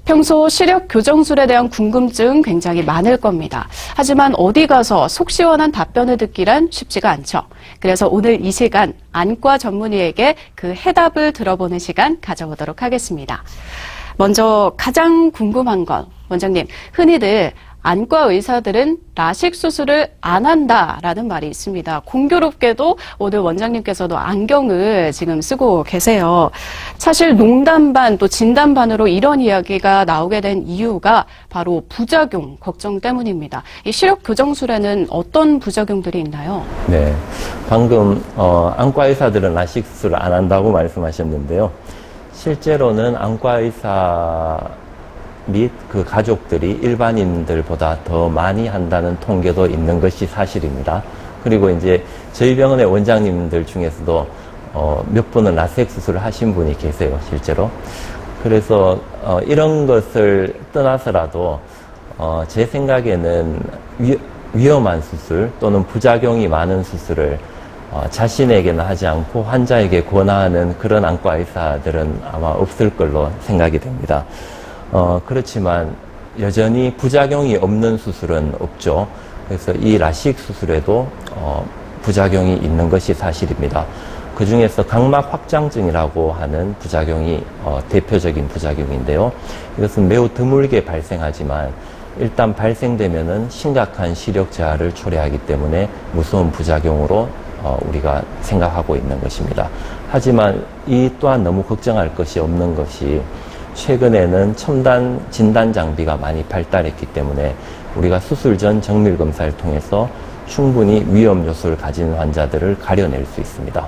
평소 시력 교정술에 대한 궁금증 굉장히 많을 겁니다. 하지만 어디 가서 속 시원한 답변을 듣기란 쉽지가 않죠. 그래서 오늘 이 시간 안과 전문의에게 그 해답을 들어보는 시간 가져보도록 하겠습니다. 먼저 가장 궁금한 건 원장님, 흔히들 안과 의사들은 라식 수술을 안 한다라는 말이 있습니다. 공교롭게도 오늘 원장님께서도 안경을 지금 쓰고 계세요. 사실 농담 반 또 진담 반으로 이런 이야기가 나오게 된 이유가 바로 부작용 걱정 때문입니다. 이 시력 교정술에는 어떤 부작용들이 있나요? 네, 방금 안과 의사들은 라식 수술을 안 한다고 말씀하셨는데요. 실제로는 안과 의사 및 그 가족들이 일반인들보다 더 많이 한다는 통계도 있는 것이 사실입니다. 그리고 이제 저희 병원의 원장님들 중에서도 몇 분은 라섹 수술을 하신 분이 계세요, 실제로. 그래서 이런 것을 떠나서라도 제 생각에는 위험한 수술 또는 부작용이 많은 수술을 자신에게는 하지 않고 환자에게 권하는 그런 안과 의사들은 아마 없을 걸로 생각이 됩니다. 그렇지만 여전히 부작용이 없는 수술은 없죠. 그래서 이 라식 수술에도 부작용이 있는 것이 사실입니다. 그 중에서 각막 확장증이라고 하는 부작용이 대표적인 부작용인데요. 이것은 매우 드물게 발생하지만 일단 발생되면은 심각한 시력 저하를 초래하기 때문에 무서운 부작용으로 우리가 생각하고 있는 것입니다. 하지만 이 또한 너무 걱정할 것이 없는 것이 최근에는 첨단 진단 장비가 많이 발달했기 때문에 우리가 수술 전 정밀 검사를 통해서 충분히 위험 요소를 가진 환자들을 가려낼 수 있습니다.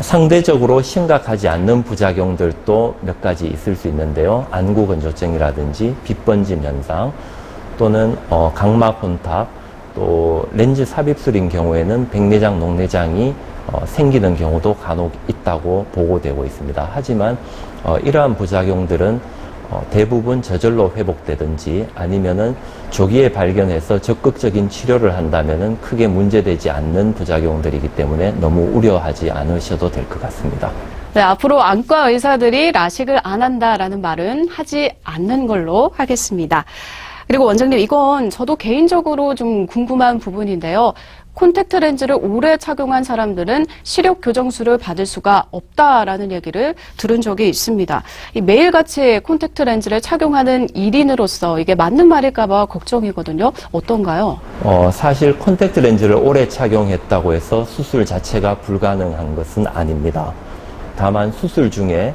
상대적으로 심각하지 않는 부작용들도 몇 가지 있을 수 있는데요. 안구 건조증이라든지 빛번짐 현상 또는 각막 혼탁 또 렌즈 삽입술인 경우에는 백내장, 녹내장이 생기는 경우도 간혹 있다고 보고되고 있습니다. 하지만 이러한 부작용들은 대부분 저절로 회복되든지 아니면은 조기에 발견해서 적극적인 치료를 한다면은 크게 문제되지 않는 부작용들이기 때문에 너무 우려하지 않으셔도 될 것 같습니다. 네, 앞으로 안과 의사들이 라식을 안 한다라는 말은 하지 않는 걸로 하겠습니다. 그리고 원장님, 이건 저도 개인적으로 좀 궁금한 부분인데요. 콘택트 렌즈를 오래 착용한 사람들은 시력 교정술을 받을 수가 없다라는 얘기를 들은 적이 있습니다. 매일같이 콘택트 렌즈를 착용하는 일인으로서 이게 맞는 말일까 봐 걱정이거든요. 어떤가요? 사실 콘택트 렌즈를 오래 착용했다고 해서 수술 자체가 불가능한 것은 아닙니다. 다만 수술 중에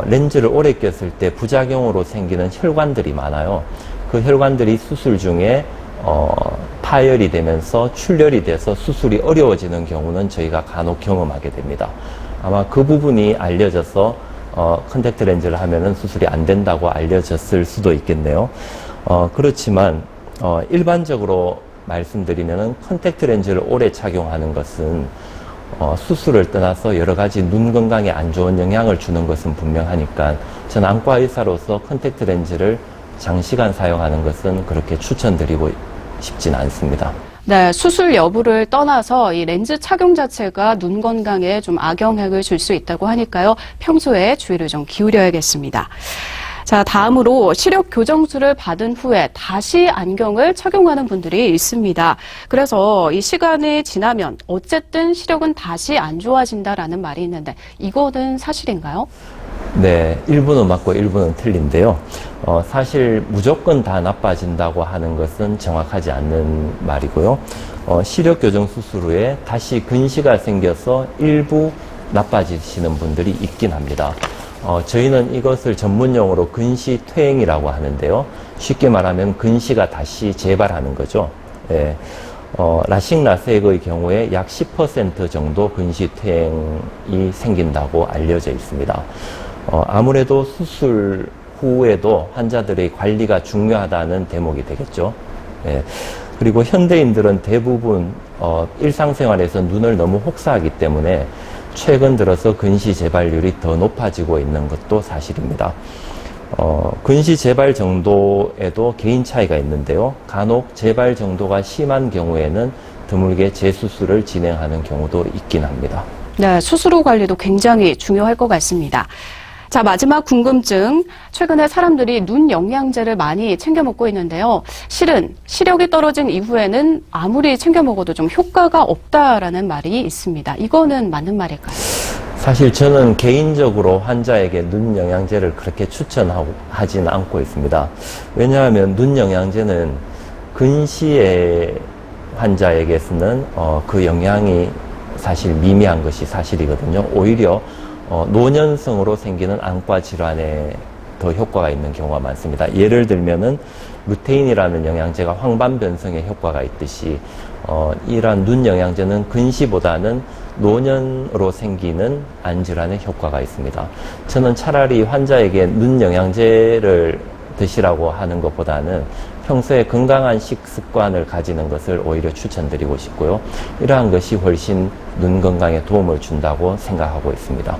렌즈를 오래 꼈을 때 부작용으로 생기는 혈관들이 많아요. 그 혈관들이 수술 중에 파열이 되면서 출혈이 돼서 수술이 어려워지는 경우는 저희가 간혹 경험하게 됩니다. 아마 그 부분이 알려져서 컨택트 렌즈를 하면은 수술이 안 된다고 알려졌을 수도 있겠네요. 그렇지만 일반적으로 말씀드리면은 컨택트 렌즈를 오래 착용하는 것은 수술을 떠나서 여러 가지 눈 건강에 안 좋은 영향을 주는 것은 분명하니까 전 안과 의사로서 컨택트 렌즈를 장시간 사용하는 것은 그렇게 추천드리고 싶진 않습니다. 네, 수술 여부를 떠나서 이 렌즈 착용 자체가 눈 건강에 좀 악영향을 줄 수 있다고 하니까요. 평소에 주의를 좀 기울여야겠습니다. 자, 다음으로 시력 교정술을 받은 후에 다시 안경을 착용하는 분들이 있습니다. 그래서 이 시간이 지나면 어쨌든 시력은 다시 안 좋아진다라는 말이 있는데 이거는 사실인가요? 네, 일부는 맞고 일부는 틀린데요. 사실 무조건 다 나빠진다고 하는 것은 정확하지 않는 말이고요. 시력 교정 수술 후에 다시 근시가 생겨서 일부 나빠지시는 분들이 있긴 합니다. 저희는 이것을 전문용어로 근시 퇴행이라고 하는데요. 쉽게 말하면 근시가 다시 재발하는 거죠. 예. 라식 라섹의 경우에 약 10% 정도 근시 퇴행이 생긴다고 알려져 있습니다. 아무래도 수술 후에도 환자들의 관리가 중요하다는 대목이 되겠죠. 예. 그리고 현대인들은 대부분 일상생활에서 눈을 너무 혹사하기 때문에 최근 들어서 근시 재발률이 더 높아지고 있는 것도 사실입니다. 근시 재발 정도에도 개인 차이가 있는데요. 간혹 재발 정도가 심한 경우에는 드물게 재수술을 진행하는 경우도 있긴 합니다. 네, 수술 후 관리도 굉장히 중요할 것 같습니다. 자, 마지막 궁금증. 최근에 사람들이 눈 영양제를 많이 챙겨 먹고 있는데요. 실은 시력이 떨어진 이후에는 아무리 챙겨 먹어도 좀 효과가 없다라는 말이 있습니다. 이거는 맞는 말일까요? 사실 저는 개인적으로 환자에게 눈 영양제를 그렇게 추천하지는 않고 있습니다. 왜냐하면 눈 영양제는 근시의 환자에게서는 그 영향이 사실 미미한 것이 사실이거든요. 오히려 노년성으로 생기는 안과 질환에 더 효과가 있는 경우가 많습니다. 예를 들면은 루테인이라는 영양제가 황반변성에 효과가 있듯이 이러한 눈 영양제는 근시보다는 노년으로 생기는 안 질환에 효과가 있습니다. 저는 차라리 환자에게 눈 영양제를 드시라고 하는 것보다는 평소에 건강한 식습관을 가지는 것을 오히려 추천드리고 싶고요. 이러한 것이 훨씬 눈 건강에 도움을 준다고 생각하고 있습니다.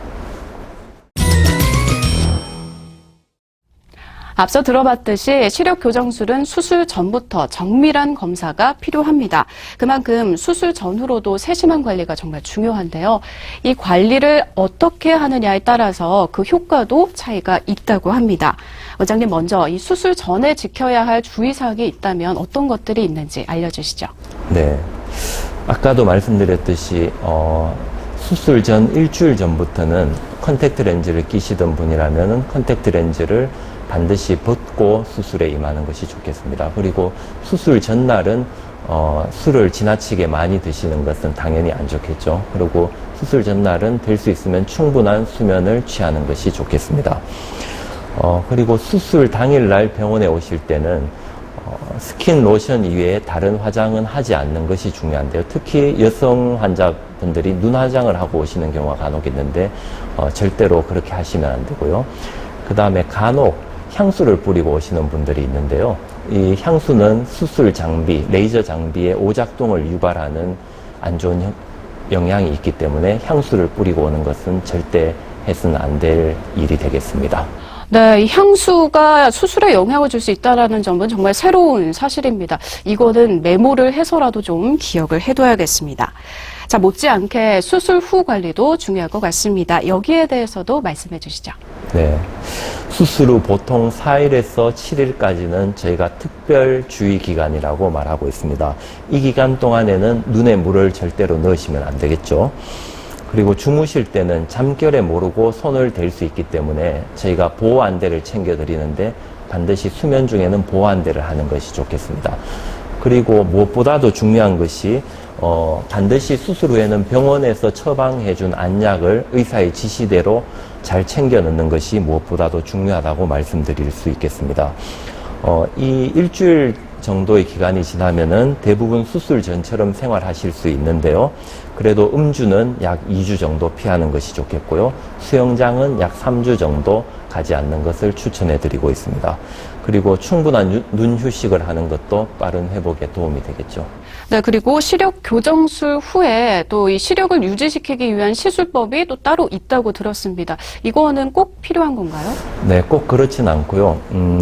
앞서 들어봤듯이 시력 교정술은 수술 전부터 정밀한 검사가 필요합니다. 그만큼 수술 전후로도 세심한 관리가 정말 중요한데요. 이 관리를 어떻게 하느냐에 따라서 그 효과도 차이가 있다고 합니다. 원장님, 먼저 이 수술 전에 지켜야 할 주의사항이 있다면 어떤 것들이 있는지 알려주시죠. 네. 아까도 말씀드렸듯이 수술 전 일주일 전부터는 컨택트 렌즈를 끼시던 분이라면 컨택트 렌즈를 반드시 벗고 수술에 임하는 것이 좋겠습니다. 그리고 수술 전날은 술을 지나치게 많이 드시는 것은 당연히 안 좋겠죠. 그리고 수술 전날은 될 수 있으면 충분한 수면을 취하는 것이 좋겠습니다. 그리고 수술 당일날 병원에 오실 때는 스킨 로션 이외에 다른 화장은 하지 않는 것이 중요한데요. 특히 여성 환자분들이 눈 화장을 하고 오시는 경우가 간혹 있는데 절대로 그렇게 하시면 안 되고요. 그 다음에 간혹 향수를 뿌리고 오시는 분들이 있는데요. 이 향수는 수술 장비, 레이저 장비의 오작동을 유발하는 안 좋은 영향이 있기 때문에 향수를 뿌리고 오는 것은 절대 해서는 안 될 일이 되겠습니다. 네, 이 향수가 수술에 영향을 줄 수 있다는 점은 정말 새로운 사실입니다. 이거는 메모를 해서라도 좀 기억을 해둬야겠습니다. 자, 못지않게 수술 후 관리도 중요할 것 같습니다. 여기에 대해서도 말씀해 주시죠. 네. 수술 후 보통 4일에서 7일까지는 저희가 특별 주의 기간이라고 말하고 있습니다. 이 기간 동안에는 눈에 물을 절대로 넣으시면 안 되겠죠. 그리고 주무실 때는 잠결에 모르고 손을 댈 수 있기 때문에 저희가 보호안대를 챙겨드리는데 반드시 수면 중에는 보호안대를 하는 것이 좋겠습니다. 그리고 무엇보다도 중요한 것이 반드시 수술 후에는 병원에서 처방해준 안약을 의사의 지시대로 잘 챙겨 넣는 것이 무엇보다도 중요하다고 말씀드릴 수 있겠습니다. 이 일주일 정도의 기간이 지나면은 대부분 수술 전처럼 생활하실 수 있는데요. 그래도 음주는 약 2주 정도 피하는 것이 좋겠고요. 수영장은 약 3주 정도 가지 않는 것을 추천해 드리고 있습니다. 그리고 충분한 눈 휴식을 하는 것도 빠른 회복에 도움이 되겠죠. 네, 그리고 시력 교정술 후에 또 이 시력을 유지시키기 위한 시술법이 또 따로 있다고 들었습니다. 이거는 꼭 필요한 건가요? 네, 꼭 그렇진 않고요.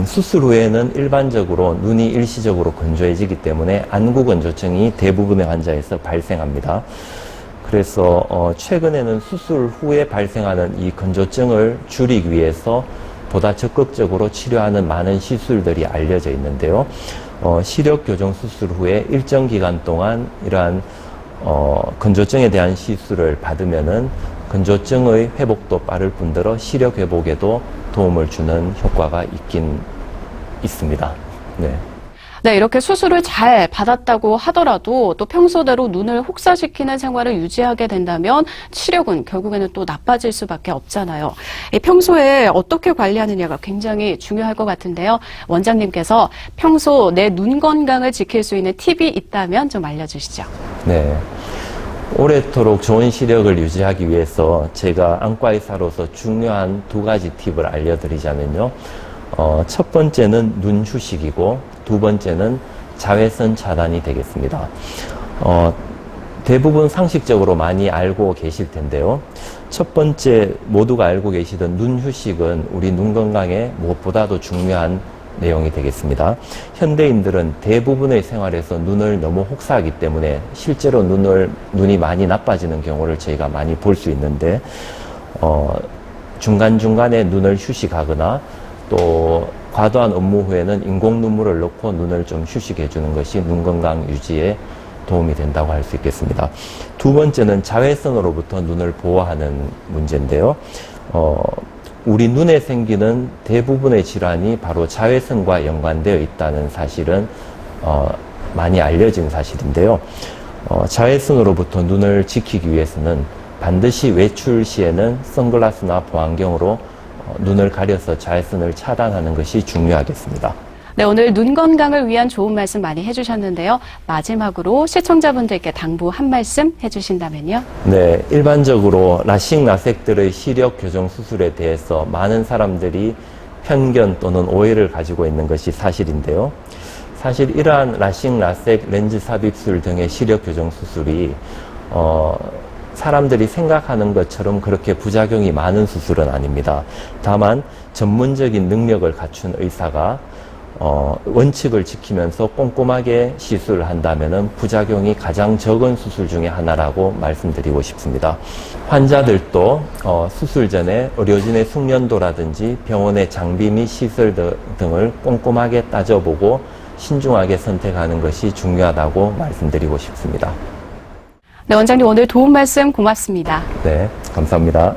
수술 후에는 일반적으로 눈이 일시적으로 건조해지기 때문에 안구건조증이 대부분의 환자에서 발생합니다. 그래서 최근에는 수술 후에 발생하는 이 건조증을 줄이기 위해서 보다 적극적으로 치료하는 많은 시술들이 알려져 있는데요. 시력 교정 수술 후에 일정 기간 동안 이러한 건조증에 대한 시술을 받으면은 건조증의 회복도 빠를 뿐더러 시력 회복에도 도움을 주는 효과가 있긴 있습니다. 네. 네, 이렇게 수술을 잘 받았다고 하더라도 또 평소대로 눈을 혹사시키는 생활을 유지하게 된다면 시력은 결국에는 또 나빠질 수밖에 없잖아요. 평소에 어떻게 관리하느냐가 굉장히 중요할 것 같은데요. 원장님께서 평소 내 눈 건강을 지킬 수 있는 팁이 있다면 좀 알려주시죠. 네. 오래도록 좋은 시력을 유지하기 위해서 제가 안과의사로서 중요한 2가지 팁을 알려드리자면요. 첫 번째는 눈 휴식이고 두 번째는 자외선 차단이 되겠습니다. 대부분 상식적으로 많이 알고 계실 텐데요. 첫 번째 모두가 알고 계시던 눈 휴식은 우리 눈 건강에 무엇보다도 중요한 내용이 되겠습니다. 현대인들은 대부분의 생활에서 눈을 너무 혹사하기 때문에 실제로 눈이 많이 나빠지는 경우를 저희가 많이 볼 수 있는데 중간중간에 눈을 휴식하거나 또 과도한 업무 후에는 인공 눈물을 넣고 눈을 좀 휴식해 주는 것이 눈 건강 유지에 도움이 된다고 할 수 있겠습니다. 두 번째는 자외선으로부터 눈을 보호하는 문제인데요. 우리 눈에 생기는 대부분의 질환이 바로 자외선과 연관되어 있다는 사실은 많이 알려진 사실인데요. 자외선으로부터 눈을 지키기 위해서는 반드시 외출 시에는 선글라스나 보안경으로 눈을 가려서 자외선을 차단하는 것이 중요하겠습니다. 네, 오늘 눈 건강을 위한 좋은 말씀 많이 해주셨는데요. 마지막으로 시청자분들께 당부 한 말씀 해주신다면요. 네, 일반적으로 라식 라섹들의 시력 교정 수술에 대해서 많은 사람들이 편견 또는 오해를 가지고 있는 것이 사실인데요. 사실 이러한 라식 라섹 렌즈 삽입술 등의 시력 교정 수술이 사람들이 생각하는 것처럼 그렇게 부작용이 많은 수술은 아닙니다. 다만 전문적인 능력을 갖춘 의사가 원칙을 지키면서 꼼꼼하게 시술을 한다면 부작용이 가장 적은 수술 중에 하나라고 말씀드리고 싶습니다. 환자들도 수술 전에 의료진의 숙련도라든지 병원의 장비 및 시설 등을 꼼꼼하게 따져보고 신중하게 선택하는 것이 중요하다고 말씀드리고 싶습니다. 네, 원장님 오늘 도움 말씀 고맙습니다. 네, 감사합니다.